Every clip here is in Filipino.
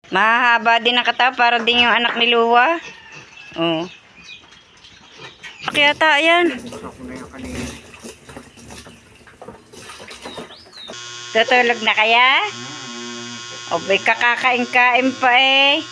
Mahahaba din ang katawan para din yung anak ni Luwa. Oh. Kaya ta, yan. Tutulog na kaya? O, may kakakain-kain pa eh.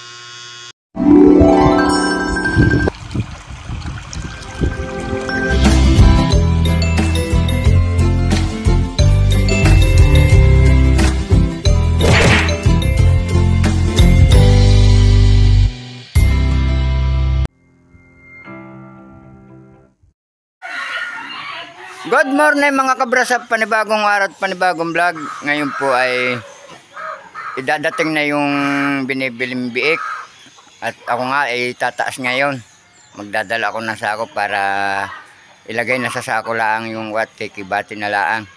Good morning mga kabra sa panibagong araw at panibagong vlog. Ngayon po ay idadating na yung binibiling biik. At ako nga ay tataas ngayon. Magdadala ako ng sako para ilagay na sa sako laang yung wate, kibati na laang.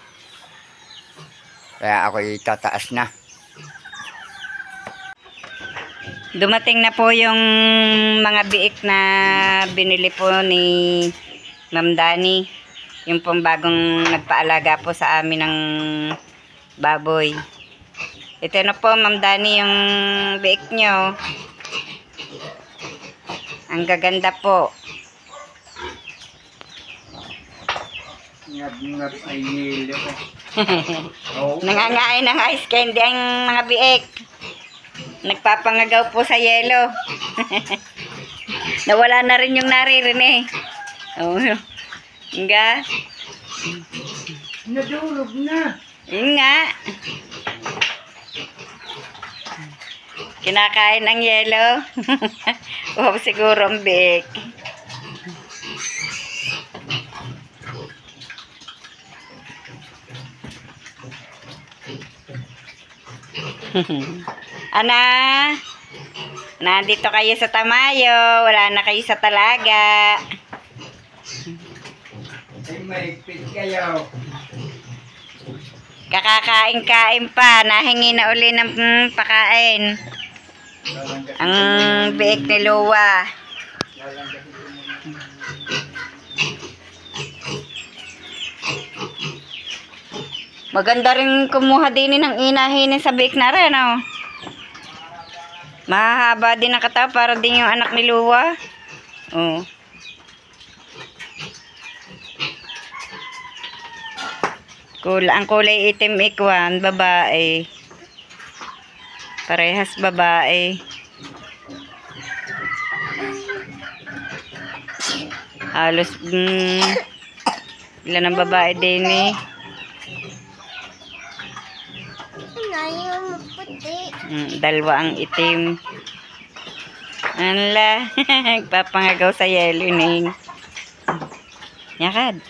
Kaya ako ay tataas na. Dumating na po yung mga biik na binili po ni Ma'am Dani. Yung pong bagong nagpaalaga po sa amin ng baboy. Ito na po, Ma'am Dani, yung biik nyo. Ang gaganda po. Ngab-ngab ay nilo. Nangangain ng ice candy ang mga biik. Nagpapangagaw po sa yelo. Nawala na rin yung naririnig. Oh. Nga. Nadulog na. Yun nga. Kinakain ng yelo. O siguro ang biik. Ana, nandito kayo sa Tamayo. Wala na kayo sa Talaga. Ay maigpit kayo. Kakakain-kain pa. Nahingi na uli ng pakain. Ang biik ni Luwa. Maganda rin kumuha din ng inahin sa biik na rin, oh. Mahahaba din ang katawan para din yung anak ni Luwa. Oh. Ang kulay itim ikwan, babae. Parehas babae. Halos ilan ang babae din eh. Dalawa ang itim. Anla, nagpapangagaw sa yelo ning. Yakad.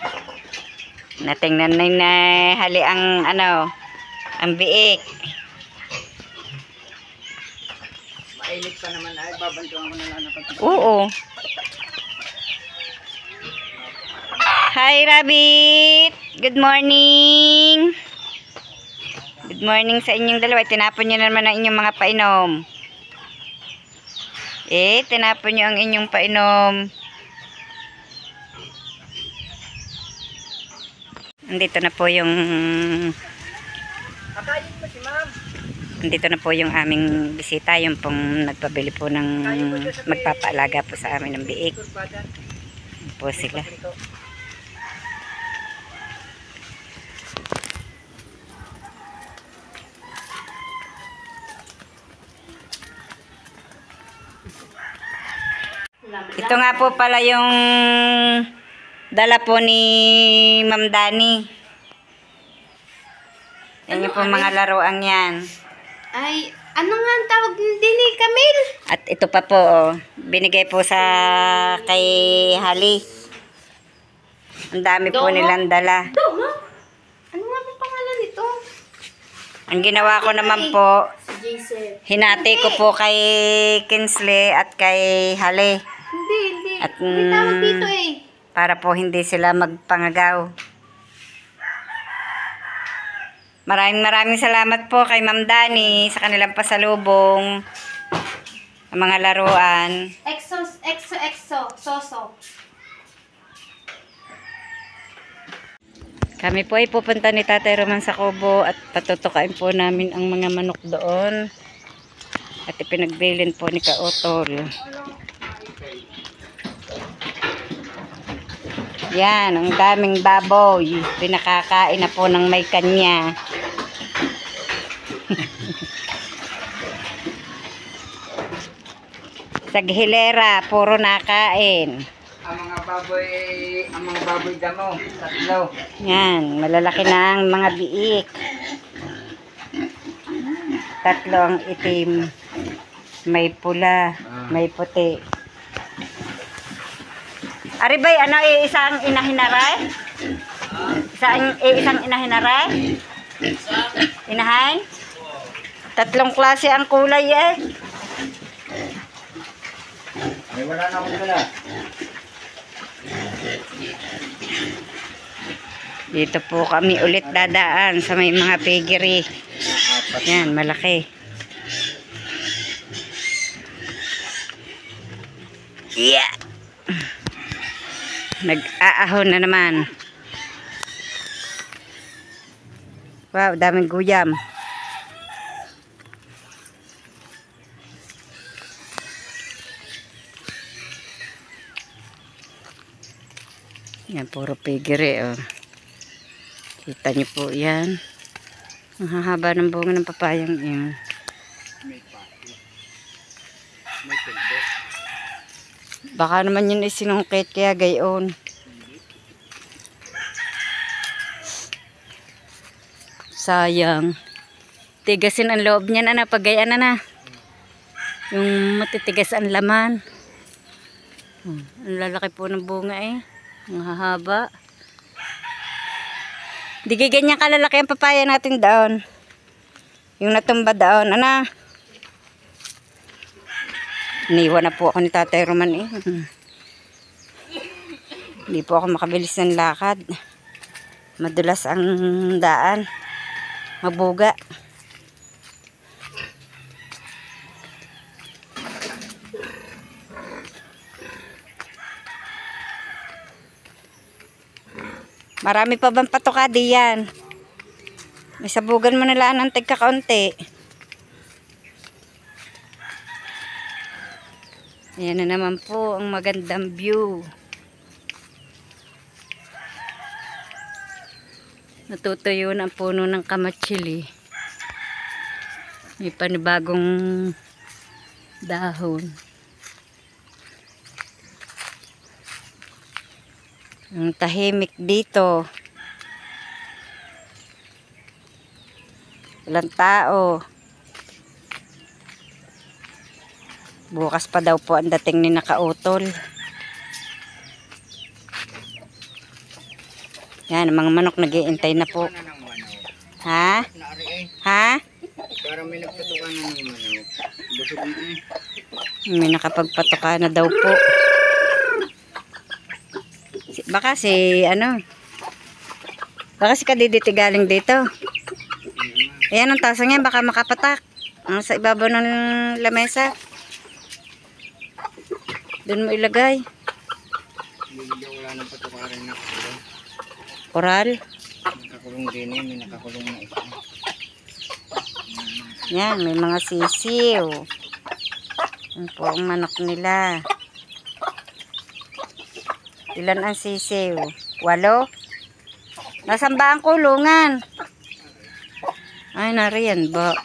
Natingnan na hali ang ang biik. Mainit pa naman ay babantuan ko na lang ako. Oo. Hi Rabbit. Good morning. Good morning sa inyong dalawa. Tinapon nyo naman ang inyong mga painom. Tinapon nyo ang inyong painom. Andito na po yung aming bisita, yung pong nagpabili po ng magpapaalaga po sa amin ng biik. Po sila. Ito nga po pala yung dala po ni Ma'am Dani. Yan yung po mga laruan yan. Ay, ano nga ang tawag din ni Camille? At ito pa po, oh, binigay po sa kay Hali. Ang dami po nilang dala. Doma? Ano nga ang pangalan nito? Ang ginawa ko naman po, Si Jason. hinati ko po kay Kinsley at kay Hali. Hindi. At, May tawag dito eh. Para po hindi sila magpangagaw. Maraming salamat po kay Ma'am Dani sa kanilang pasalubong. Ang mga laruan. Exo, soso. Kami po ay pupunta ni Tatay Roman sa Kubo at patutukain po namin ang mga manok doon. At ipinagbilin po ni Kautol. Yan, ang daming baboy. Pinakakain na po ng may kanya. Sa Gihilera, puro nakain. Ang mga baboy damo, tatlo. Yan, malalaki na ang mga biik. Tatlo ang itim. May pula, may puti. Aribay, ano, isang inahinaray? Isang inahinaray? Inahay? Tatlong klase ang kulay eh. Ay, wala na akong dala. Dito po kami ulit dadaan sa may mga piggery. Yan, malaki. Yeah. Nag-aahon na naman. Wow, daming guyam. Yan, puro piggery, oh. Kita niyo po yan. Ang hahaba ng bunga ng papayang yun. Baka naman yun ay sinungkit kaya gayon. Sayang. Tigasin ang loob niyan, ana, pagayan na. Yung matitigas ang laman. Ang lalaki po ng bunga eh. Ang hahaba. Di ganyan kalalaki ang papaya natin doon. Yung natumba doon, ana. Iniwan na po ako ni Tatay Roman eh. Hindi po ako makabilis ng lakad. Madulas ang daan. Mabuga. Marami pa bang patuka diyan? May sabugan mo na lang ng tigka-kaunti. Ayan na naman po ang magandang view. Natutuyo na ang puno ng kamatsili. May panibagong dahon. Ang tahimik dito. Walang tao. Bukas pa daw po ang dating ni Nakautol. Yan, ang mga manok nag-iintay na po. Ha? Ha? Parang may nagpatukan na ng manok. Busog na eh. May nakapagpatuka na daw po. Baka si Kadiditi galing dito. Ayan ang tasang yan, baka makapatak. Ang sa ibabaw ng lamesa. Doon mo ilagay. Wala nang patuka rin na kakulong. Oral. Nakakulong din eh, may nakakulong na isa. Yan, may mga sisiw. Yan po ang manok nila. Ilan ang sisiw? 8? Nasaan ba ang kulungan? Ay, nariyan ba?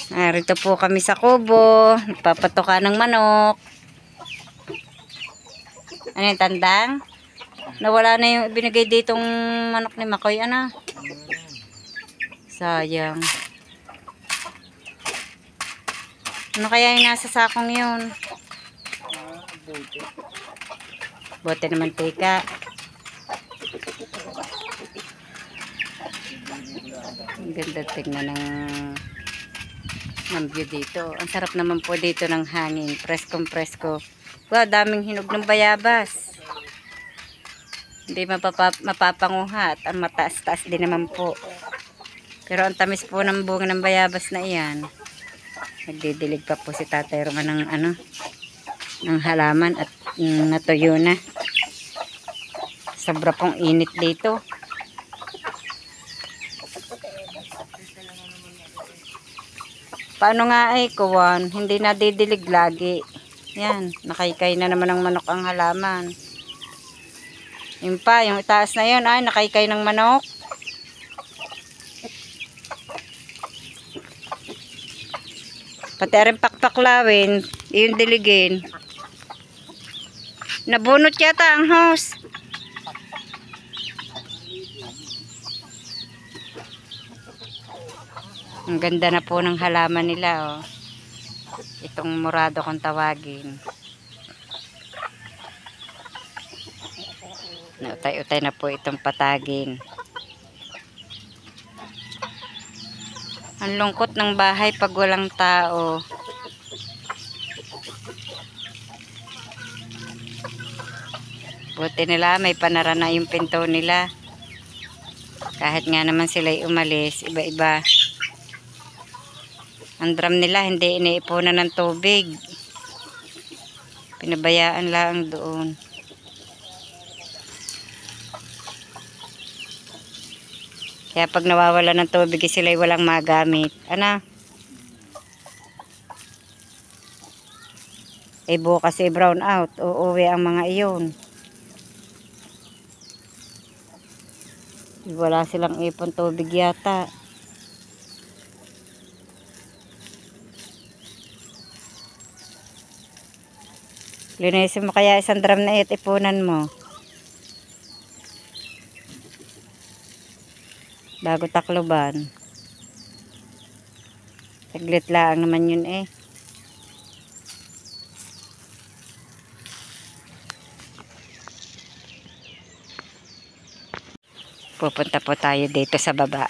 Narito po kami sa kubo. Nagpapatuka ng manok. Ano yung tandang? Nawala na yung ibinigay ditong manok ni Makoy, ana. Sayang. Ano kaya yung nasa sakong yun? Bote naman tika. Ang ganda tignan ng view dito. Ang sarap naman po dito ng hangin. Preskong presko. Wow, daming hinog ng bayabas. Hindi mapapanguha at ang mataas-taas din naman po. Pero ang tamis po ng bunga ng bayabas na iyan. Nagdidilig pa po si Tatay Roman ng ng halaman at natuyo na. Sobra pong init dito. Paano nga ay kuwan? Hindi na didilig lagi. Yan, nakaykay na naman ng manok ang halaman. Yun pa, yung itaas na yun ay nakaykay ng manok. Pati rin pakpaklawin, yung diligin. Nabunot yata ang hose. Ang ganda na po ng halaman nila, oh. Itong murado kung tawagin. Nautay-utay na po itong patagin. Ang lungkot ng bahay pag walang tao. Buti nila may panara na yung pinto nila. Kahit nga naman sila'y umalis, iba-iba. Ang drum nila hindi iniipunan ng tubig. Pinabayaan lang doon. Kaya pag nawawala ng tubig sila'y walang magamit. Ano? Eh bukas brown out. Uuwi ang mga iyon. Wala silang ipon tubig yata. Linisin mo kaya isang drum na ipunan mo. Bago takloban. Saglit lang naman yun eh. Pupunta po tayo dito sa baba.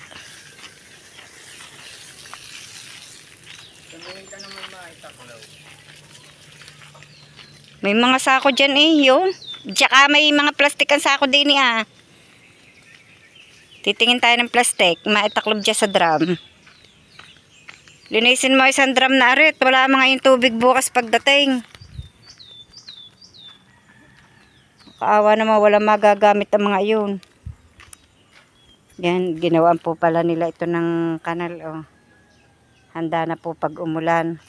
May mga sako dyan eh, yun. Tsaka may mga plastic ang sako din eh ah. Titingin tayo ng plastic, maitaklob dyan sa drum. Linisin mo isang drum na arit. Wala mga yung tubig bukas pagdating. Kaawa naman, wala magagamit ang mga yun. Yan, ginawaan po pala nila ito ng kanal. Oh. Handa na po pag umulan.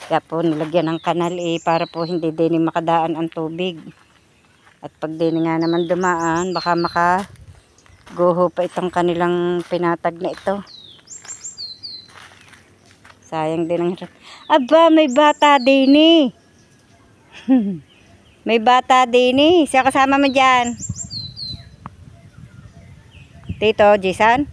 Kaya po nilagyan ng kanal eh, para po hindi din makadaan ang tubig. At pag din nga naman dumaan, baka guho pa itong kanilang pinatag na ito. Sayang din ang... Aba, may bata din eh. May bata din eh. Siya kasama mo dyan. Tito, Jason?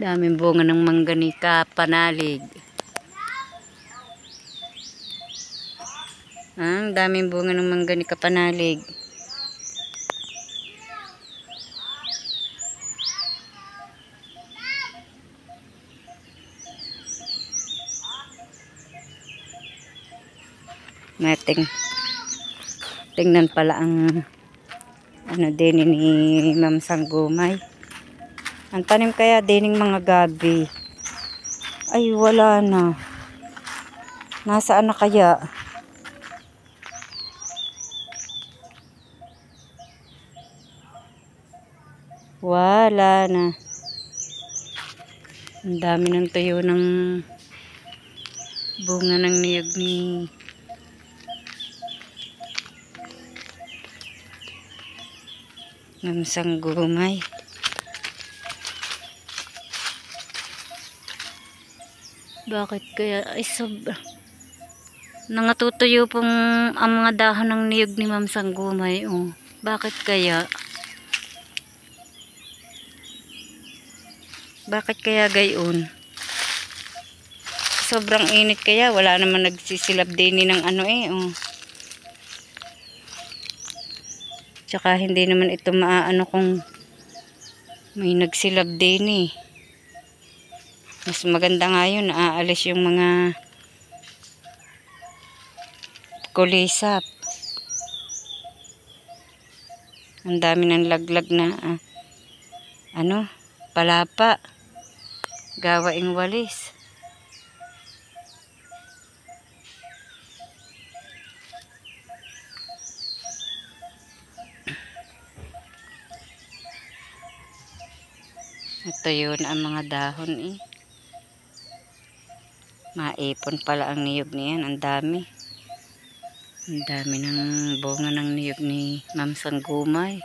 Daming bunga ng mangganika, panalig. Ang daming bunga ng mangganika, panalig. Tingnan pala ang ano din ni Ma'am Sanggumay. Ang tanim kaya dining mga gabi. Ay wala na. Nasaan na kaya? Wala na. Ang dami ng tuyo ng bunga ng niyog ni Ma'am Sanggumay. Bakit kaya? Ay sobra. Nangatutuyo pong ang mga dahon ng niyog ni Ma'am Sanggumay. Oh. Bakit kaya? Bakit kaya gayon? Sobrang init kaya. Wala naman nagsisilab din ng ano eh. Oh. Tsaka hindi naman ito maaano kung may nagsilab din eh. Mas maganda nga yun. Naaalis yung mga kulisap. Ang dami ng laglag na palapa. Gawaing walis. Tuyo na ang mga dahon eh. Maipon pala ang niyog niyan. Ang dami. Ang dami ng bunga ng niyog ni Ma'am Sanggumay.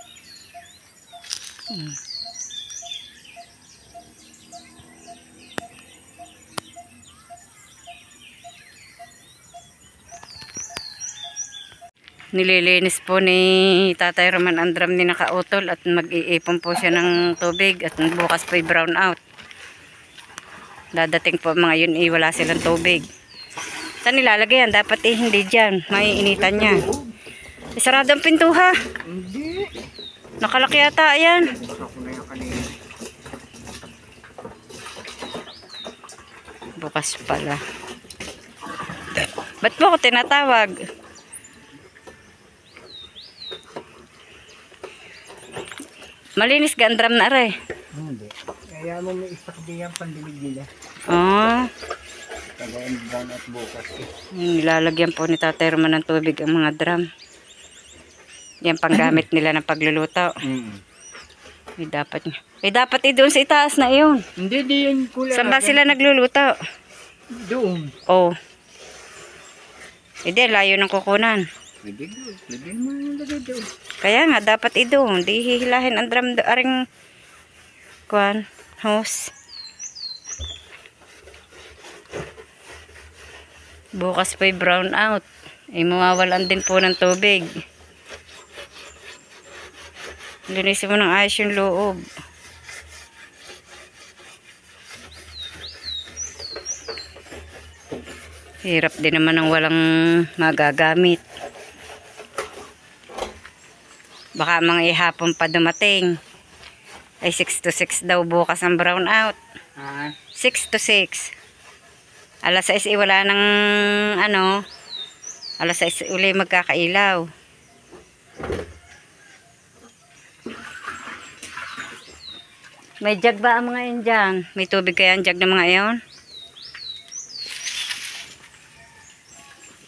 Nililinis po ni Tatay Roman ang drum ni nakautol at mag-iipon po siya ng tubig at bukas po brown out. Dadating po mga yun wala silang tubig. Saan nilalagay yan? Dapat hindi dyan. May initan niya. Sarado ang pinto ha. Hindi. Nakalaki yata yan. Ako na yung kanina. Bukas pala. Ba't mo ako tinatawag? Malinis ka ang drum na aray. Hindi. Kaya mo may istak diyan pandilig nila. Oh. Tagayin brown at bukas. Nilalagyan po ni Tatay Roman ng tubig ang mga drum. Yan panggamit nila ng pagluluto. Dapat doon sa itaas na iyon. Hindi, di yun kulay. Saan ba sila nagluluto? Doon. Oh. Hindi, layo ng kukunan. Pwede doon. Pwede mo nalagay doon. Kaya nga, dapat doon. Di hihilahin ang drum aring kuan, hose. Bukas po'y brown out. Mawawalan din po ng tubig. Linisin mo ng ayos yung loob. Hirap din naman ng walang magagamit. Baka mga ihapon pa dumating. Ay 6 to 6 daw bukas ang brown out. 6 to 6. Alas 6 wala ng alas 6 uli magkakailaw. May jug ba ang mga yan dyan? May tubig kaya ang jug ng mga iyon?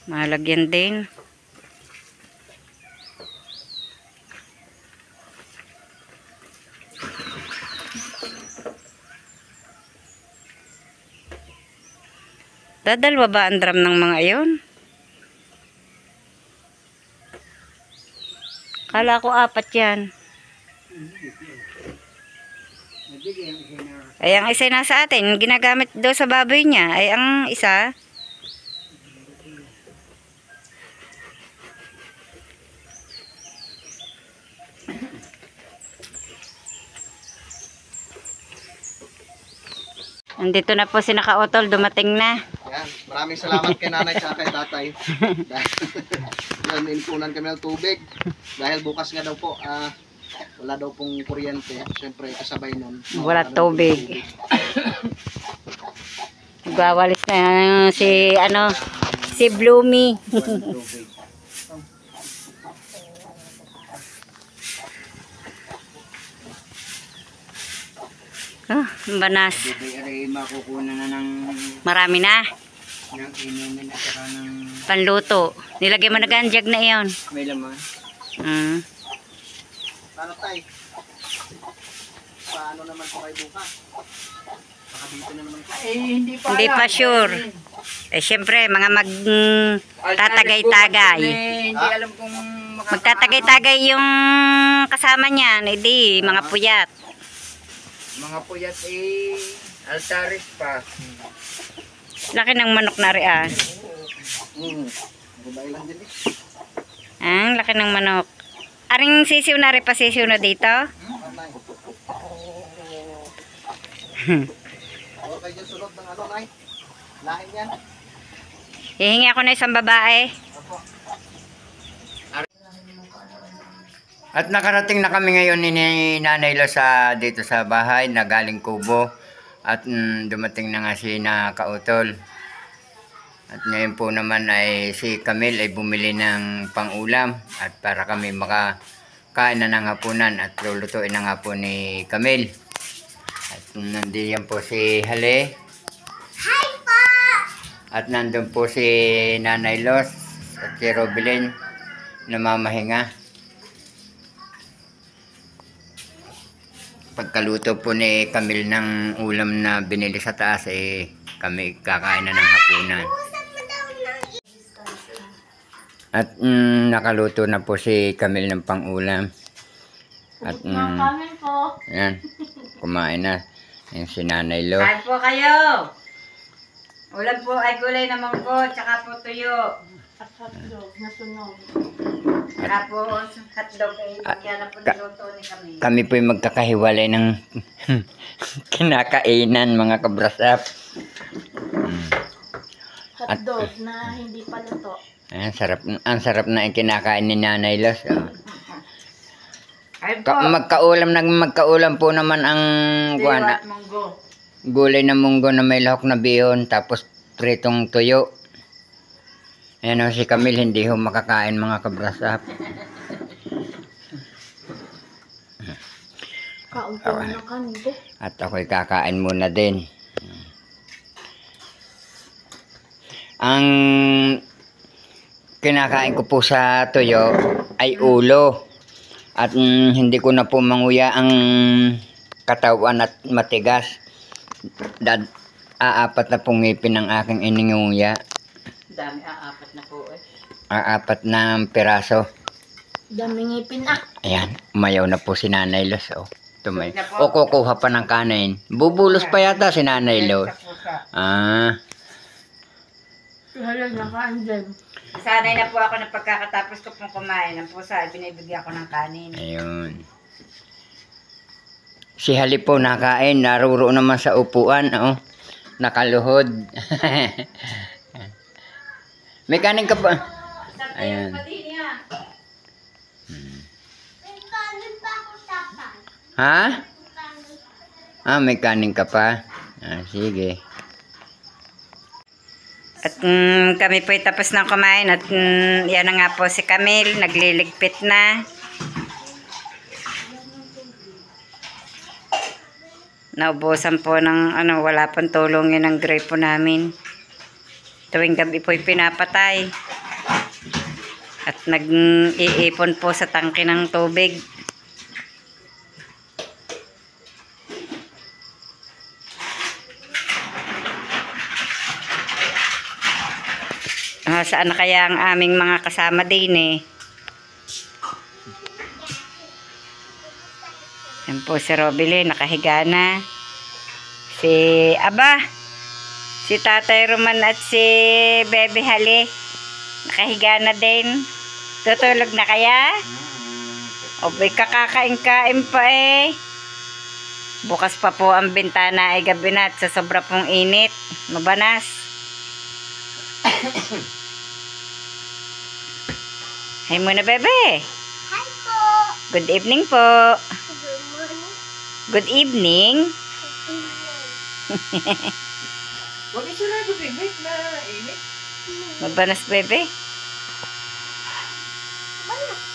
Malagyan din. Dadalwa ba ang drum ng mga iyon? Kala ko 4 yan. Ay, ang isa nasa atin. Ginagamit daw sa baboy niya. Ay, ang isa. Nandito na po si Nakautol. Dumating na. Yan, maraming salamat kay nanay at kay tatay. Yan, inpunan kami ng tubig. Dahil bukas nga daw po, wala daw pong kuryente. Siyempre, kasabay nun. Wala tubig. Gawalis na si Bloomy. Banas. Ay makukunan na ng Marami na. inumin at saka ng Panluto. Nilagay mo na ganjag na iyon. may laman. Paano tay? Paano naman po kayo bukas? Baka dito na naman po. Hindi pa Hindi pa sure. Eh, syempre, mga tatagay-tagay. Hindi alam kung Magtatagay-tagay yung kasama niya. Hindi, mga puyat. mga puyat altaris pa. Laki ng manok na rin Gabay lang din eh. Ang laki ng manok. Aring sisiw na rin pa sisiw na dito. Nay. Huwag kayo dyan sunod ng nay. Lahin yan. Hihingi ako na isang babae. At nakarating na kami ngayon ni Nanay Lo dito sa bahay na galing Kubo. At dumating na nga si Nakautol. At ngayon po naman ay si Camille ay bumili ng pang-ulam. At para kami makakain na ng hapunan at lulutuin na nga po ni Camille. At nandiyan po si Hale. Hi po! At nandun po si Nanay Los at si Robilin na mamahinga. pagkaluto po ni Camille ng ulam na binili sa taas, kami kakain na ng hapunan. At nakaluto na po si Camille ng pang-ulam. At Kanin po. yan, kumain na. Yung si Nanay Lo. Kain po kayo. Ulam po ay gulay na manggo, tsaka po tuyo. At hotdog na sunog. Tapos hotdog ay bagyan na po niluto ni kami. Kami po yung magkakahiwalay ng kinakainan, mga kabrasap. Hotdog na hindi pa luto. Ayan, ang sarap na yung kinakain ni Nanay Los. Kain po. Magkaulam po naman ang Tuyo at manggo. gulay na munggo na may lahok na bihon, tapos pritong tuyo. Ayan o, si Camille hindi ho makakain, mga kabrasap. Kaunti na ng kanin po. At ako'y kakain muna din. Ang kinakain ko po sa tuyo ay ulo. At hindi ko na po manguya ang katawan at matigas. Aapat na pong ngipin ang aking ininguya. Dami, aapat na po eh. Aapat na piraso. Daming ngipin ah. Ayan, umayaw na po si Nanay Los. Tumay. O kukuha pa ng kanin. Bubulos pa yata si Nanay Los. Halag na kain dyan. Sanay na po ako na pagkakatapos ko pong kumain ng pusa, binibigyan ko ng kanin. Ayun. Si Hali po nakain, naruro naman sa upuan, nakaluhod. May kanin ka ba? Ayan. Ha? May kanin ka pa? Sige. At kami po tapos na kumain at yan na nga po si Camille, nagliligpit na. Naubusan po ng wala pang tulong yun ang grape po namin. Tuwing gabi po'y pinapatay. At nag-iipon po sa tangke ng tubig. Saan na kaya ang aming mga kasama din eh. Yan po si Robile, nakahiga na. Si Tatay Roman at si Bebe Hali, nakahiga na din. Tutulog na kaya? O may kakakain-kain pa eh. Bukas pa po ang bintana ay gabi na at sa sobra pong init. Mabanas. Hi muna, Bebe. Hi po. Good evening po. Good morning. Good evening. Huwag isunod yung bibig na init. Mabanas, Bebe.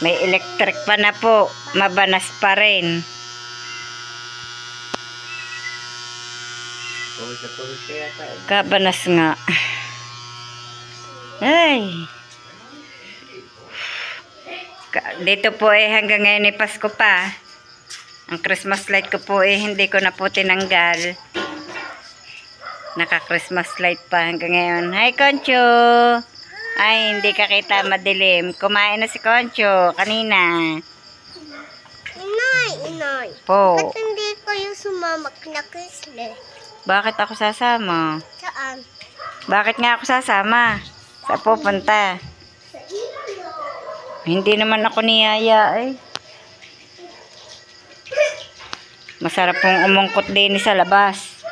May electric pa na po. Mabanas pa rin. Kabanas nga. Ay. Dito po hanggang ngayon ay Pasko pa. Ang Christmas light ko po hindi ko na po tinanggal. Naka-Christmas light pa hanggang ngayon. Hi, Concho! Ay, hindi ka kita madilim. Kumain na si Concho kanina. Inay. Po. Ba't hindi kayo sumama na Christmas? Bakit ako sasama? Saan? Bakit nga ako sasama? Sa pupunta? Hindi naman ako niyaya eh. Masarap pong umungkot din sa labas.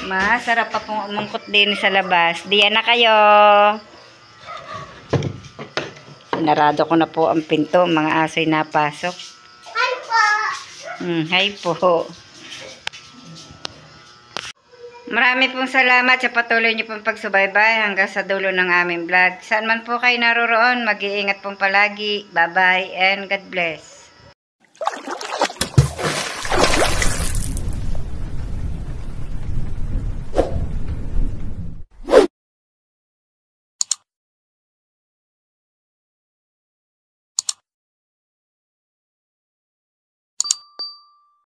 Masarap pa pong umungkot din sa labas. Diyan na kayo. Sinarado ko na po ang pinto. Mga aso'y napasok. Hi po! Hi po. Marami pong salamat sa patuloy niyo pong pagsubaybay hanggang sa dulo ng aming vlog. Saan man po kayo naroroon, mag-iingat pong palagi. Bye-bye and God bless.